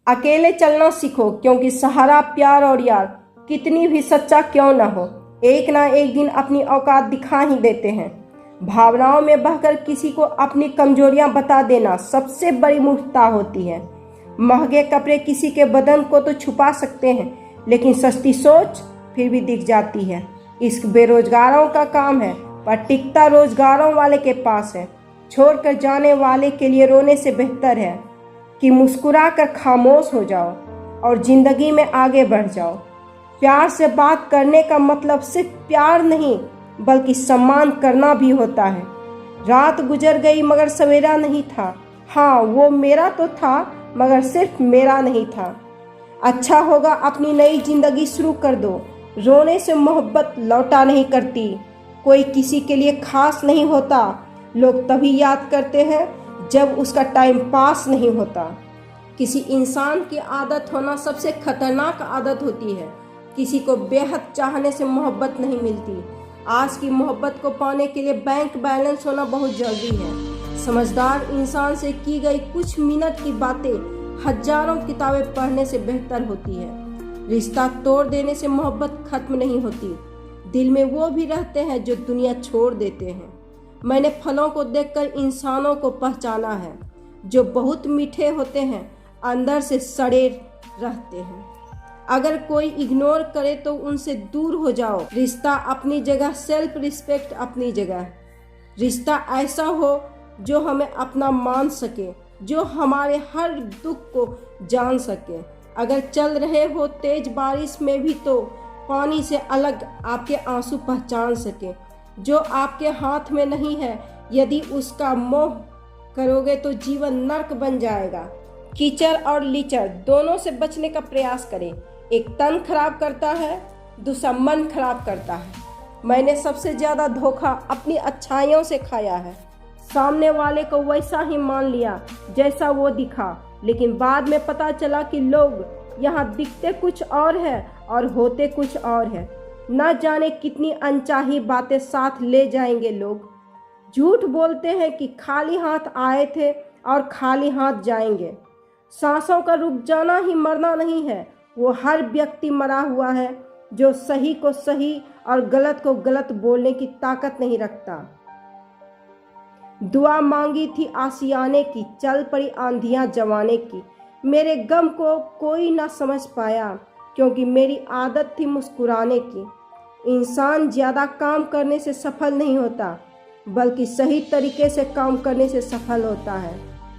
अकेले चलना सीखो, क्योंकि सहारा प्यार और यार कितनी भी सच्चा क्यों न हो, एक ना एक दिन अपनी औकात दिखा ही देते हैं। भावनाओं में बहकर किसी को अपनी कमजोरियां बता देना सबसे बड़ी मूर्खता होती है। महंगे कपड़े किसी के बदन को तो छुपा सकते हैं, लेकिन सस्ती सोच फिर भी दिख जाती है। इश्क बेरोजगारों का काम है, पर टिकता रोजगारों वाले के पास है। छोड़कर जाने वाले के लिए रोने से बेहतर है कि मुस्कुरा कर खामोश हो जाओ और जिंदगी में आगे बढ़ जाओ। प्यार से बात करने का मतलब सिर्फ प्यार नहीं, बल्कि सम्मान करना भी होता है। रात गुजर गई मगर सवेरा नहीं था। हाँ, वो मेरा तो था, मगर सिर्फ मेरा नहीं था। अच्छा होगा अपनी नई जिंदगी शुरू कर दो। रोने से मोहब्बत लौटा नहीं करती। कोई किसी के लिए खास नहीं होता। लोग तभी याद करते हैं जब उसका टाइम पास नहीं होता। किसी इंसान की आदत होना सबसे खतरनाक आदत होती है। किसी को बेहद चाहने से मोहब्बत नहीं मिलती। आज की मोहब्बत को पाने के लिए बैंक बैलेंस होना बहुत जरूरी है। समझदार इंसान से की गई कुछ मिनट की बातें हजारों किताबें पढ़ने से बेहतर होती है। रिश्ता तोड़ देने से मोहब्बत खत्म नहीं होती। दिल में वो भी रहते हैं जो दुनिया छोड़ देते हैं। मैंने फलों को देखकर इंसानों को पहचाना है, जो बहुत मीठे होते हैं, अंदर से सड़े रहते हैं। अगर कोई इग्नोर करे तो उनसे दूर हो जाओ। रिश्ता अपनी जगह, सेल्फ रिस्पेक्ट अपनी जगह। रिश्ता ऐसा हो जो हमें अपना मान सके, जो हमारे हर दुख को जान सके। अगर चल रहे हो तेज बारिश में भी तो पानी से अलग आपके आंसू पहचान सके। जो आपके हाथ में नहीं है, यदि उसका मोह करोगे तो जीवन नर्क बन जाएगा। कीचड़ और लीचड़ दोनों से बचने का प्रयास करें। एक तन खराब करता है, दूसरा मन खराब करता है। मैंने सबसे ज़्यादा धोखा अपनी अच्छाइयों से खाया है। सामने वाले को वैसा ही मान लिया जैसा वो दिखा, लेकिन बाद में पता चला कि लोग यहाँ दिखते कुछ और है और होते कुछ और है। न जाने कितनी अनचाही बातें साथ ले जाएंगे लोग। झूठ बोलते हैं कि खाली हाथ आए थे और खाली हाथ जाएंगे। सांसों का रुक जाना ही मरना नहीं है। वो हर व्यक्ति मरा हुआ है जो सही को सही और गलत को गलत बोलने की ताकत नहीं रखता। दुआ मांगी थी आशियाने की, चल पड़ी आंधियां जमाने की। मेरे गम को कोई ना समझ पाया, क्योंकि मेरी आदत थी मुस्कुराने की। इंसान ज़्यादा काम करने से सफल नहीं होता, बल्कि सही तरीके से काम करने से सफल होता है।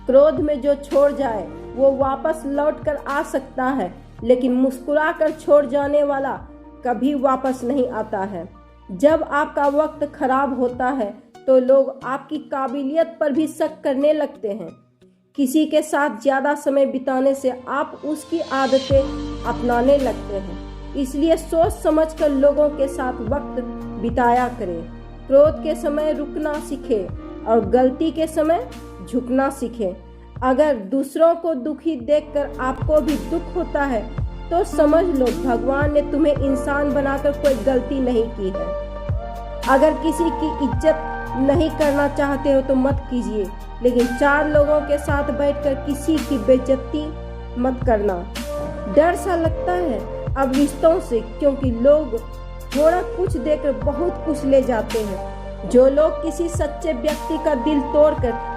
क्रोध में जो छोड़ जाए वो वापस लौट कर आ सकता है, लेकिन मुस्कुरा कर छोड़ जाने वाला कभी वापस नहीं आता है। जब आपका वक्त खराब होता है तो लोग आपकी काबिलियत पर भी शक करने लगते हैं। किसी के साथ ज़्यादा समय बिताने से आप उसकी आदतें अपनाने लगते हैं। इसलिए सोच समझकर लोगों के साथ वक्त बिताया करें। क्रोध के समय रुकना सीखें और गलती के समय झुकना सीखें। अगर दूसरों को दुखी देखकर आपको भी दुख होता है तो समझ लो भगवान ने तुम्हें इंसान बनाकर कोई गलती नहीं की है। अगर किसी की इज्जत नहीं करना चाहते हो तो मत कीजिए, लेकिन चार लोगों के साथ बैठकर किसी की बेइज्जती मत करना। डर सा लगता है अब रिश्तों से, क्योंकि लोग थोड़ा कुछ देकर बहुत कुछ ले जाते हैं। जो लोग किसी सच्चे व्यक्ति का दिल तोड़कर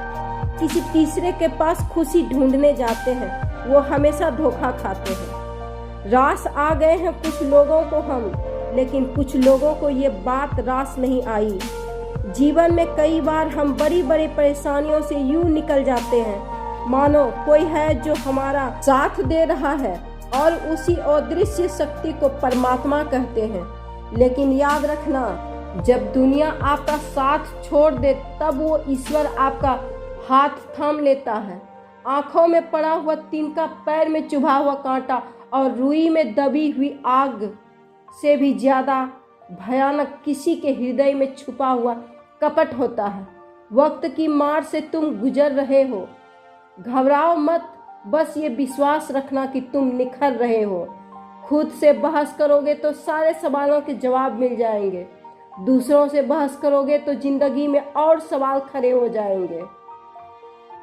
किसी तीसरे के पास खुशी ढूंढने जाते हैं, वो हमेशा धोखा खाते हैं। रास आ गए हैं कुछ लोगों को हम, लेकिन कुछ लोगों को ये बात रास नहीं आई। जीवन में कई बार हम बड़ी बड़ी परेशानियों से यूं निकल जाते हैं मानो कोई है जो हमारा साथ दे रहा है, और उसी अदृश्य शक्ति को परमात्मा कहते हैं। लेकिन याद रखना, जब दुनिया आपका साथ छोड़ दे तब वो ईश्वर आपका हाथ थाम लेता है। आंखों में पड़ा हुआ तिनका, पैर में चुभा हुआ कांटा और रुई में दबी हुई आग से भी ज्यादा भयानक किसी के हृदय में छुपा हुआ कपट होता है। वक्त की मार से तुम गुजर रहे हो, घबराओ मत, बस ये विश्वास रखना कि तुम निखर रहे हो। खुद से बहस करोगे तो सारे सवालों के जवाब मिल जाएंगे। दूसरों से बहस करोगे तो जिंदगी में और सवाल खड़े हो जाएंगे।